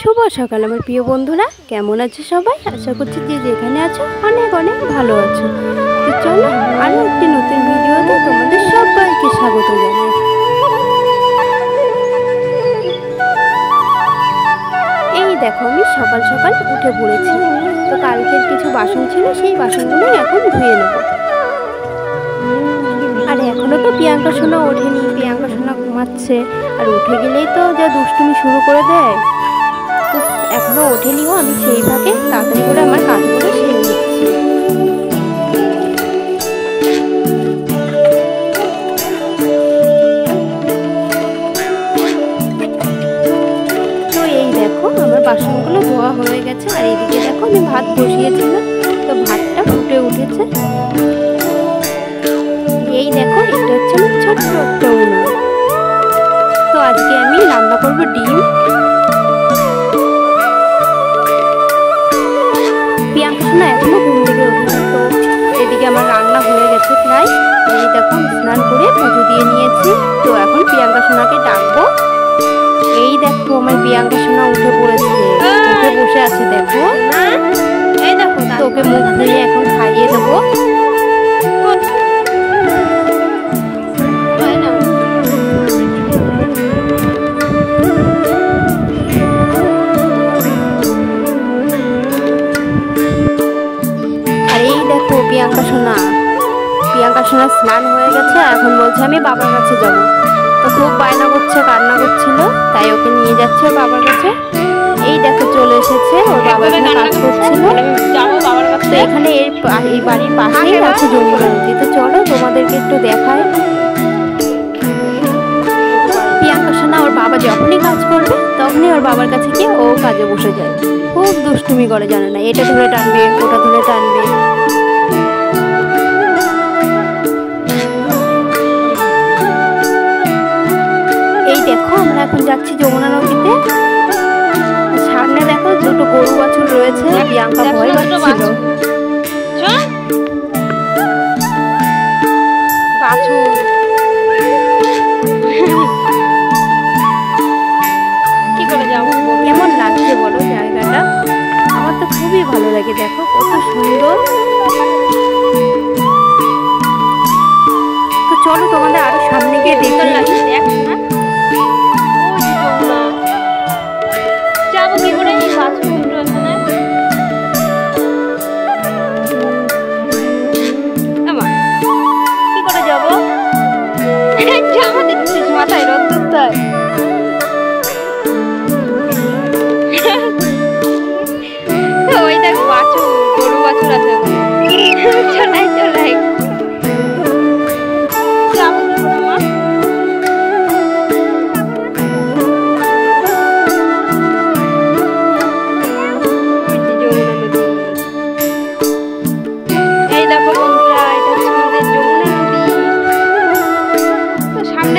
শুভ সকাল আমার প্রিয় বন্ধুরা, কেমন আছো সবাই? আশা করছি যে যেখানে আছো অনেক অনেক ভালো আছো। তো চলো আরও একটি নতুন ভিডিওতে তোমাদের সবাইকে স্বাগত জানাই। এই দেখো আমি সকাল সকাল উঠে পড়েছি। তো কালকের কিছু বাসন ছিল, সেই বাসনগুলো এখন ধুয়ে নেব। আর এখনো তো প্রিয়াঙ্কা সোনা ওঠেনি, প্রিয়াঙ্কা সোনা ঘুমাচ্ছে। আর উঠে গেলেই তো যা দুষ্টুমি শুরু করে দেয়। তো এখনো ওঠেনিও, আমি সেই ভাগে তাড়াতাড়ি করে আমার কাজগুলো সেরে নিচ্ছি। তো এই দেখো আমার বাসনগুলো ধোয়া হয়ে গেছে। আর এইদিকে দেখো আমি ভাত বসিয়েছিলাম, তো ভাতটা ফুটে উঠেছে। এই দেখো এটা হচ্ছে আমার ছোট্ট একটা উনুন। তো আজকে আমি রান্না করব ডিম। প্রিয়াঙ্কা সোনা এখনো ঘুম থেকে ওঠেনি। তো এদিকে আমার রান্না হয়ে গেছে প্রায়। এই দেখো স্নান করে পুজো দিয়ে নিয়েছি। তো এখন প্রিয়াঙ্কা সোনাকে ডাকবো। এই দেখো আমার প্রিয়াঙ্কা সোনা উঠে পড়েছে, উঠে বসে আছে। দেখো এই দেখো, তোকে মুখ দিয়ে এখন খাইয়ে দেবো। প্রিয়াঙ্কা সোনা স্নান হয়ে গেছে, এখন বলছে আমি বাবার কাছে যাব। তো খুব বায়না করছে, কান্না করছিল, তাই ওকে নিয়ে যাচ্ছে বাবার কাছে। এই দেখো চলে এসেছে, ওর বাবা এখানে কাজ করছিল। তো এখানে এই বাড়ির পাশেই আছে যমুনা নদী। তো চলো তোমাদেরকে একটু দেখায়। প্রিয়াঙ্কা সোনা ওর বাবা যখনই কাজ করবে তখনই ওর বাবার কাছে গিয়ে ও কাজে বসে যায়। খুব দুষ্টুমি করে, জানে না, এটা ধরে টানবে, ওটা ধরে টানবে। দেখো আমরা এখন যাচ্ছি যমুনা নদীতে। সামনে দেখো দুটো গরু বাছুর রয়েছে। প্রিয়াঙ্কা ভয় পাচ্ছিল। কি করে যাবো? কেমন লাগছে বলো জায়গাটা? আমার তো খুবই ভালো লাগে। দেখো কত সুন্দর। তো চলো তোমাদের আরো সামনে গিয়ে দেখতে লাগছে। দেখ না যাবো কি করে এই বাছুরগুলো এখানে? কি করে যাবো? জামা দিচ্ছিস মাথায়, রোদ্দুর তাই। ওই দেখ বাছুর, গরু বাছুর আছে ওখানে। চলাই চলাই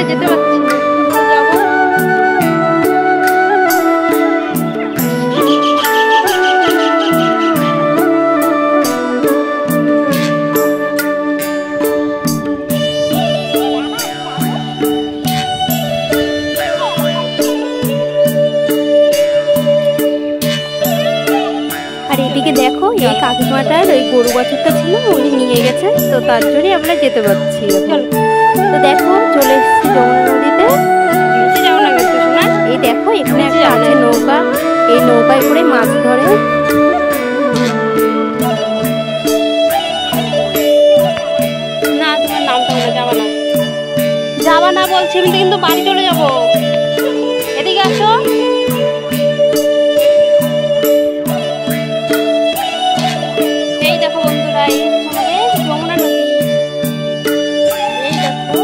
যেতে পারছি না। আর এদিকে দেখো এই কাকিমাটার ওই গরু বাছুরটা ছিল, উনি নিয়ে গেছে। তো তার জন্যই আমরা যেতে পারছি। তো দেখো চলে এসেছি যমুনা নদীতে। এই দেখো এখানে একটা আছে নৌকা, এই নৌকায় করে মাছ ধরে। না তোমার নামটা বলে যাবা না, যাবা না বলছি, আমি কিন্তু বাড়ি চলে যাবো। এদিকে আসো। এই দেখো বন্ধুরা, এই আমাদের যমুনা নদী। এই দেখো,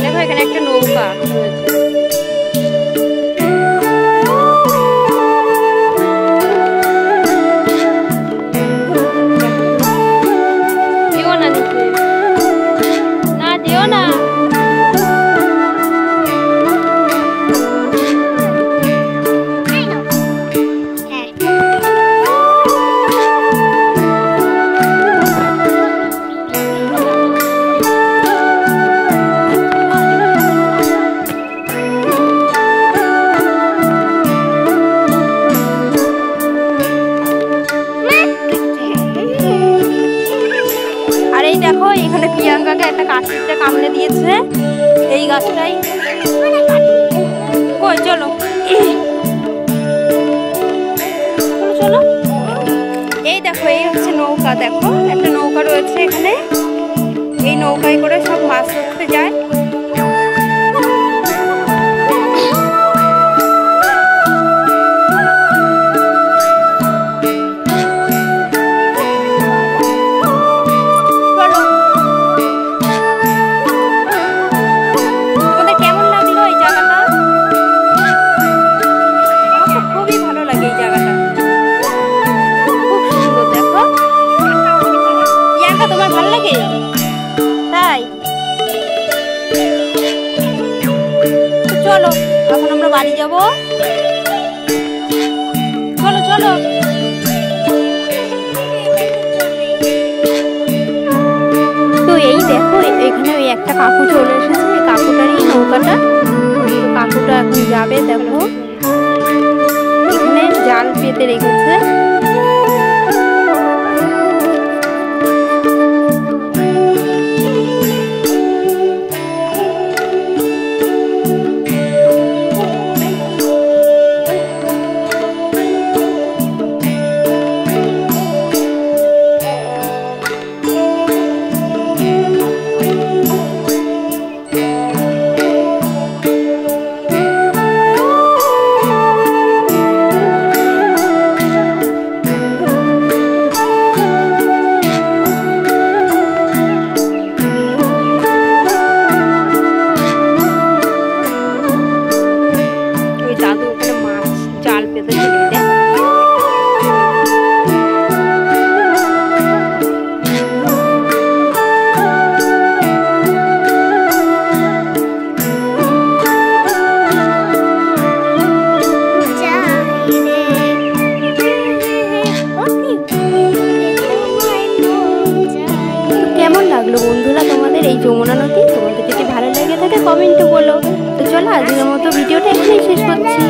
দেখো এখানে একটা নৌকা রয়েছে। যেও না নিচে, না যেও না। নৌকা, দেখো একটা নৌকা রয়েছে এখানে, এই নৌকায় করে সব মাছ ধরতে যায়। তোমাদের কেমন লাগলো এই জায়গাটা? আমার তো খুবই ভালো লাগে এই জায়গাটা, খুব সুন্দর। দেখো প্রিয়াঙ্কা, তোমার ভালো লাগে? তাই চলো এখন আমরা বাড়ি যাব। চলো চলো। তো এই দেখো এখানে ওই একটা কাকু চলে এসেছে, এই কাকুটারই নৌকাটা। তো কাকুটা এখন যাবে, দেখো এখানে জাল পেতে রেখেছে। দাদু ওখানে মাছ জাল পেতে চলে দেয়। কেমন লাগলো বন্ধুরা তোমাদের এই যমুনা নদী? তোমাদের যদি ভালো লেগে থাকে কমেন্টে বলো। তো চলো আজকের মতো ভিডিওটা এখানেই শেষ করছি।